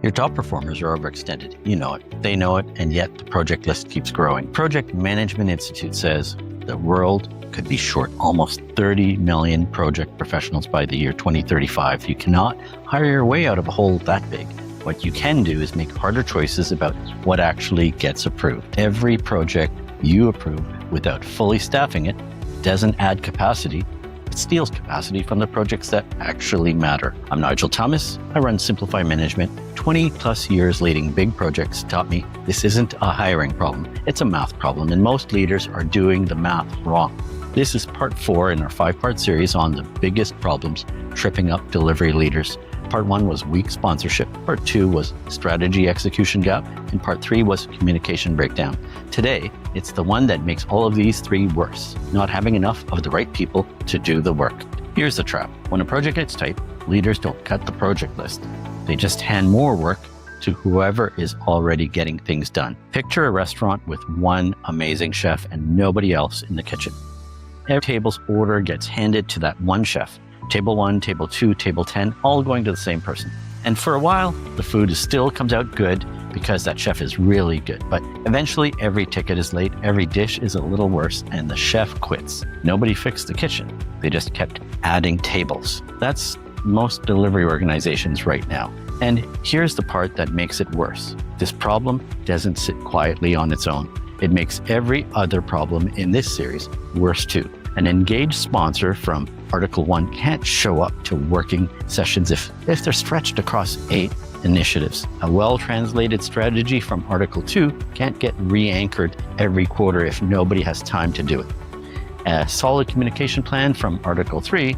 Your top performers are overextended. You know it. They know it, and yet the project list keeps growing. Project Management Institute says the world could be short almost 30 million project professionals by the year 2035. You cannot hire your way out of a hole that big. What you can do is make harder choices about what actually gets approved. Every project you approve without fully staffing it doesn't add capacity. It steals capacity from the projects that actually matter. I'm Nigel Thomas. I run Simplify Management. 20 plus years leading big projects taught me this isn't a hiring problem. It's a math problem, and most leaders are doing the math wrong. This is part 4 in our 5-part series on the biggest problems tripping up delivery leaders. Part 1 was weak sponsorship. Part 2 was strategy execution gap. And part 3 was communication breakdown. Today, it's the one that makes all of these 3 worse, not having enough of the right people to do the work. Here's the trap. When a project gets tight, leaders don't cut the project list. They just hand more work to whoever is already getting things done. Picture a restaurant with one amazing chef and nobody else in the kitchen. Every table's order gets handed to that one chef. Table 1, table 2, table 10, all going to the same person. And for a while, the food still comes out good because that chef is really good. But eventually, every ticket is late, every dish is a little worse, and the chef quits. Nobody fixed the kitchen. They just kept adding tables. That's most delivery organizations right now. And here's the part that makes it worse. This problem doesn't sit quietly on its own. It makes every other problem in this series worse too. An engaged sponsor from Article 1 can't show up to working sessions if they're stretched across 8 initiatives. A well-translated strategy from Article 2 can't get re-anchored every quarter if nobody has time to do it. A solid communication plan from Article 3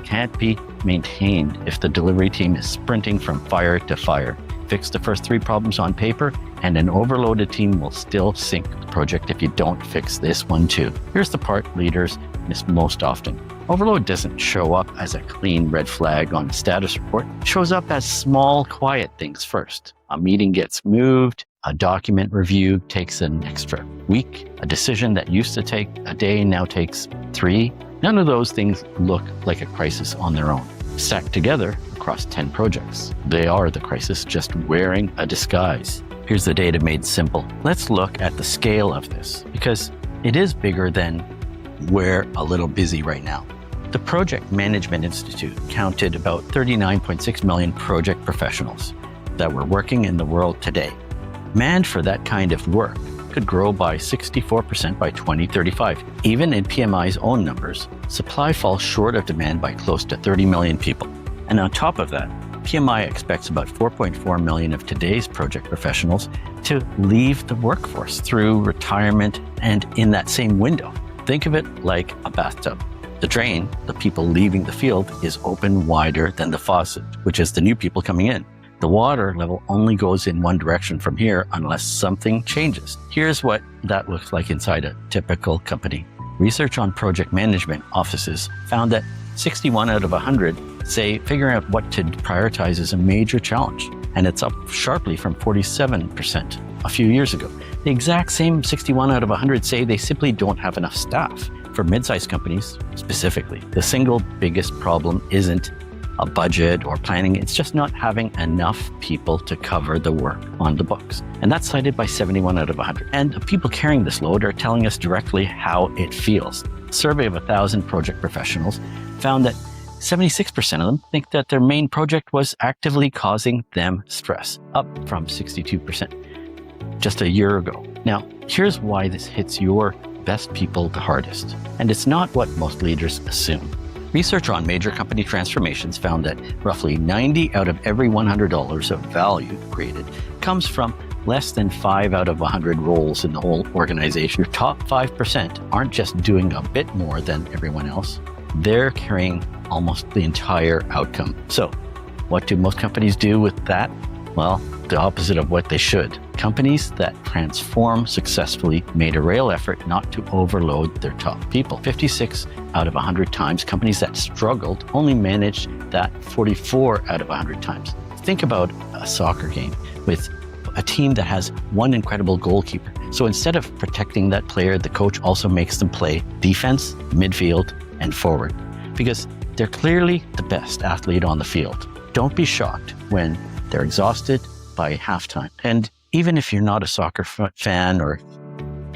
can't be maintained if the delivery team is sprinting from fire to fire. Fix the first 3 problems on paper, and an overloaded team will still sink the project if you don't fix this one too. Here's the part leaders miss most often. Overload doesn't show up as a clean red flag on a status report. It shows up as small, quiet things first. A meeting gets moved, a document review takes an extra week, a decision that used to take a day now takes 3. None of those things look like a crisis on their own. Stacked together across 10 projects, they are the crisis just wearing a disguise. Here's the data made simple. Let's look at the scale of this because it is bigger than we're a little busy right now. The Project Management Institute counted about 39.6 million project professionals that were working in the world today. Demand for that kind of work could grow by 64% by 2035. Even in PMI's own numbers, supply falls short of demand by close to 30 million people. And on top of that, PMI expects about 4.4 million of today's project professionals to leave the workforce through retirement and in that same window. Think of it like a bathtub. The drain, the people leaving the field, is open wider than the faucet, which is the new people coming in. The water level only goes in one direction from here unless something changes. Here's what that looks like inside a typical company. Research on project management offices found that 61 out of 100 say figuring out what to prioritize is a major challenge, and it's up sharply from 47% a few years ago. The exact same 61 out of 100 say they simply don't have enough staff. For mid-sized companies specifically, the single biggest problem isn't a budget or planning, it's just not having enough people to cover the work on the books. And that's cited by 71 out of 100. And the people carrying this load are telling us directly how it feels. A survey of 1,000 project professionals found that 76% of them think that their main project was actively causing them stress, up from 62% just a year ago. Now, here's why this hits your best people the hardest. And it's not what most leaders assume. Research on major company transformations found that roughly 90 out of every $100 of value created comes from less than 5 out of 100 roles in the whole organization. Your top 5% aren't just doing a bit more than everyone else. They're carrying almost the entire outcome. So what do most companies do with that? Well, the opposite of what they should. Companies that transform successfully made a real effort not to overload their top people. 56 out of 100 times. Companies that struggled only managed that 44 out of 100 times. Think about a soccer game with a team that has one incredible goalkeeper. So instead of protecting that player, the coach also makes them play defense, midfield, and forward because they're clearly the best athlete on the field. Don't be shocked when they're exhausted, by halftime. And even if you're not a soccer fan or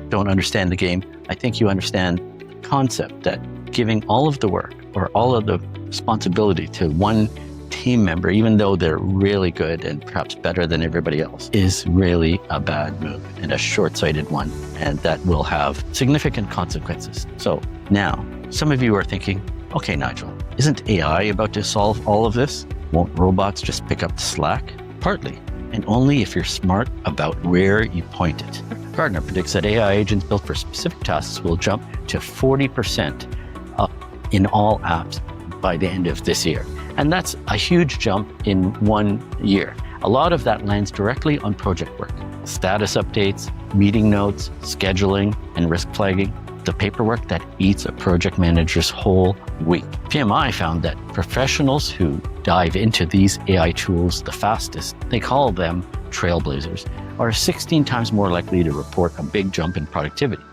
don't understand the game, I think you understand the concept that giving all of the work or all of the responsibility to one team member, even though they're really good and perhaps better than everybody else, is really a bad move and a short-sighted one, and that will have significant consequences. So now, some of you are thinking, okay, Nigel, isn't AI about to solve all of this? Won't robots just pick up the slack? Partly, and only if you're smart about where you point it. Gartner predicts that AI agents built for specific tasks will jump to 40% up in all apps by the end of this year. And that's a huge jump in 1 year. A lot of that lands directly on project work, status updates, meeting notes, scheduling, and risk flagging, the paperwork that eats a project manager's whole week. PMI found that professionals who dive into these AI tools the fastest, they call them trailblazers, are 16 times more likely to report a big jump in productivity.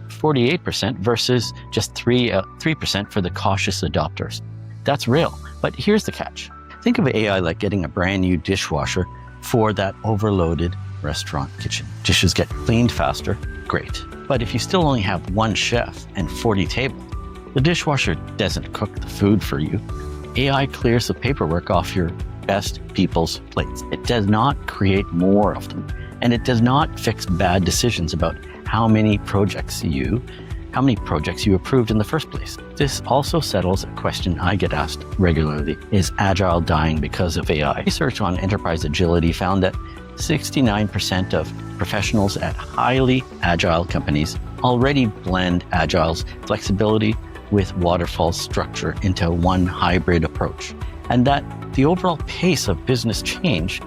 48% versus just 3% for the cautious adopters. That's real, but here's the catch. Think of AI like getting a brand new dishwasher for that overloaded restaurant kitchen. Dishes get cleaned faster, great. But if you still only have one chef and 40 tables, the dishwasher doesn't cook the food for you. AI clears the paperwork off your best people's plates. It does not create more of them, and it does not fix bad decisions about how many projects you approved in the first place. This also settles a question I get asked regularly: is Agile dying because of AI? Research on enterprise agility found that 69% of professionals at highly agile companies already blend Agile's flexibility with waterfall structure into one hybrid approach, and that the overall pace of business change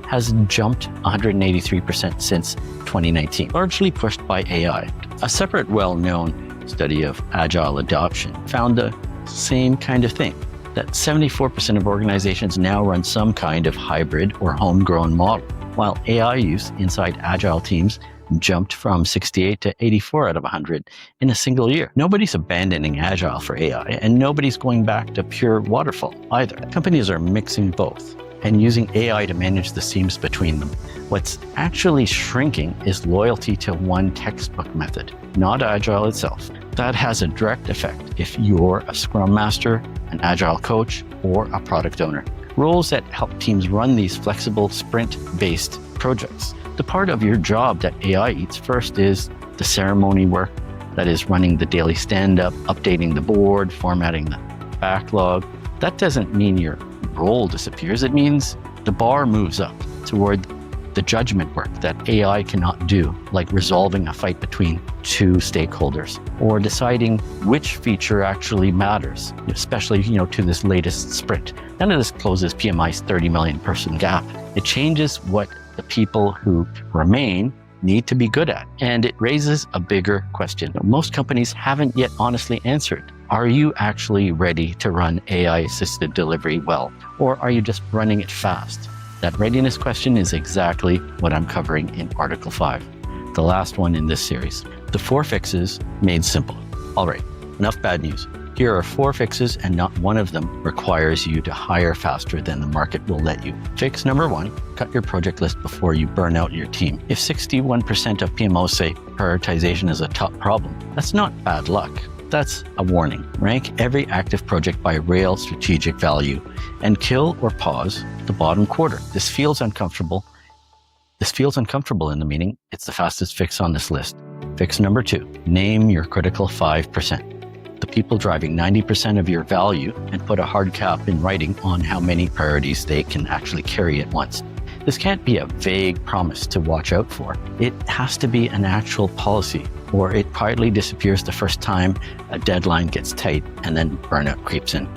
has jumped 183% since 2019, largely pushed by AI. A separate well-known study of Agile adoption found the same kind of thing, that 74% of organizations now run some kind of hybrid or homegrown model, while AI use inside Agile teams jumped from 68 to 84 out of 100 in a single year. Nobody's abandoning Agile for AI, and nobody's going back to pure waterfall either. Companies are mixing both and using AI to manage the seams between them. What's actually shrinking is loyalty to one textbook method, not Agile itself. That has a direct effect if you're a Scrum Master, an Agile coach, or a product owner. Roles that help teams run these flexible sprint-based projects. The part of your job that AI eats first is the ceremony work, that is running the daily stand-up, updating the board, formatting the backlog. That doesn't mean your role disappears. It means the bar moves up toward the judgment work that AI cannot do, like resolving a fight between two stakeholders or deciding which feature actually matters, especially, to this latest sprint. None of this closes PMI's 30 million person gap. It changes what the people who remain need to be good at. And it raises a bigger question most companies haven't yet honestly answered. Are you actually ready to run AI-assisted delivery well? Or are you just running it fast? That readiness question is exactly what I'm covering in Article 5, the last one in this series. The 4 fixes made simple. All right, enough bad news. Here are 4 fixes, and not one of them requires you to hire faster than the market will let you. Fix number 1, cut your project list before you burn out your team. If 61% of PMOs say prioritization is a top problem, that's not bad luck. That's a warning. Rank every active project by real strategic value and kill or pause the bottom quarter. This feels uncomfortable in the meeting. It's the fastest fix on this list. Fix number 2, name your critical 5%. The people driving 90% of your value, and put a hard cap in writing on how many priorities they can actually carry at once. This can't be a vague promise to watch out for. It has to be an actual policy, or it quietly disappears the first time a deadline gets tight and then burnout creeps in.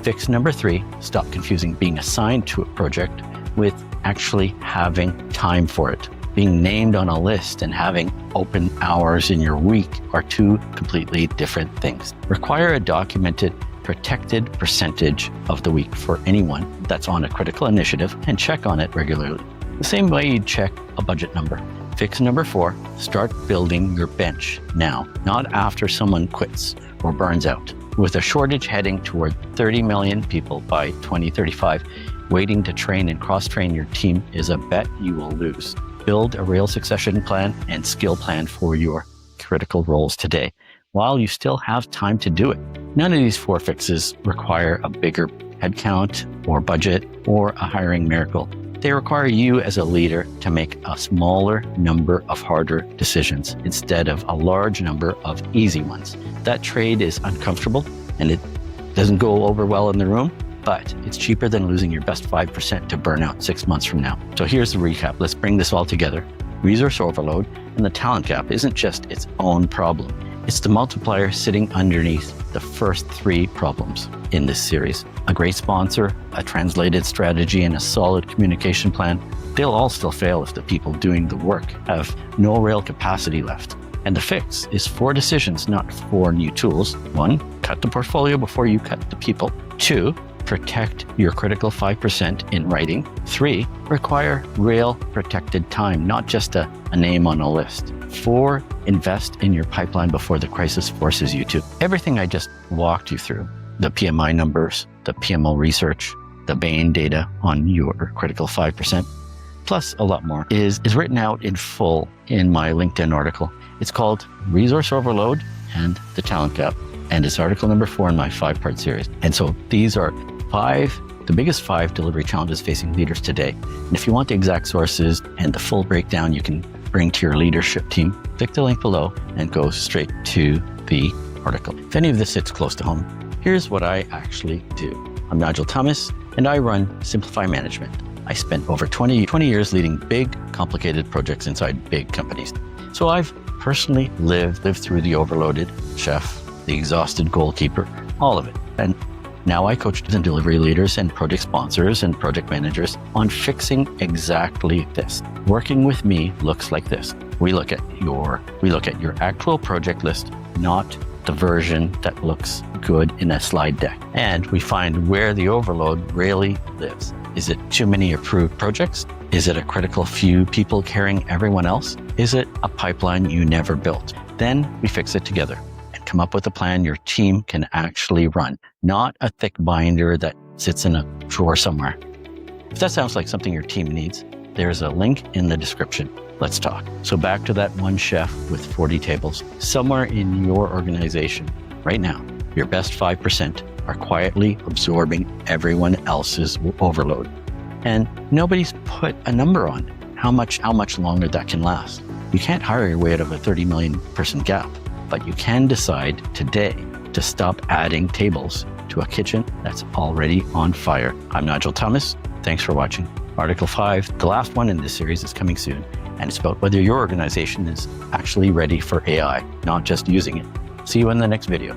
Fix number 3, stop confusing being assigned to a project with actually having time for it. Being named on a list and having open hours in your week are 2 completely different things. Require a documented, protected percentage of the week for anyone that's on a critical initiative, and check on it regularly, the same way you'd check a budget number. Fix number 4, start building your bench now, not after someone quits or burns out. With a shortage heading toward 30 million people by 2035, Waiting to train and cross-train your team is a bet you will lose. Build a real succession plan and skill plan for your critical roles today, while you still have time to do it. None of these 4 fixes require a bigger headcount or budget or a hiring miracle. They require you as a leader to make a smaller number of harder decisions instead of a large number of easy ones. That trade is uncomfortable and it doesn't go over well in the room, but it's cheaper than losing your best 5% to burnout 6 months from now. So here's the recap. Let's bring this all together. Resource overload and the talent gap isn't just its own problem. It's the multiplier sitting underneath the first 3 problems in this series. A great sponsor, a translated strategy, and a solid communication plan, they'll all still fail if the people doing the work have no real capacity left. And the fix is 4 decisions, not 4 new tools. 1, cut the portfolio before you cut the people. 2, protect your critical 5% in writing. 3, require real protected time, not just a name on a list. 4, invest in your pipeline before the crisis forces you to. Everything I just walked you through, the PMI numbers, the PMO research, the Bain data on your critical 5%, plus a lot more, is written out in full in my LinkedIn article. It's called Resource Overload and the Talent Gap, and it's article number 4 in my 5-part series. And so these are the biggest 5 delivery challenges facing leaders today. And if you want the exact sources and the full breakdown you can bring to your leadership team, click the link below and go straight to the article. If any of this hits close to home, here's what I actually do. I'm Nigel Thomas, and I run Simplify Management. I spent over 20 years leading big, complicated projects inside big companies. So I've personally lived through the overloaded chef, the exhausted goalkeeper, all of it. And now I coach and delivery leaders and project sponsors and project managers on fixing exactly this. Working with me looks like this. We look at your actual project list, not the version that looks good in a slide deck. And we find where the overload really lives. Is it too many approved projects? Is it a critical few people carrying everyone else? Is it a pipeline you never built? Then we fix it together. Come up with a plan your team can actually run, not a thick binder that sits in a drawer somewhere. If that sounds like something your team needs, there's a link in the description. Let's talk. So back to that one chef with 40 tables. Somewhere in your organization right now, your best 5% are quietly absorbing everyone else's overload. And nobody's put a number on how much longer that can last. You can't hire your way out of a 30 million person gap. But you can decide today to stop adding tables to a kitchen that's already on fire. I'm Nigel Thomas. Thanks for watching. Article 5, the last one in this series, is coming soon, and it's about whether your organization is actually ready for AI, not just using it. See you in the next video.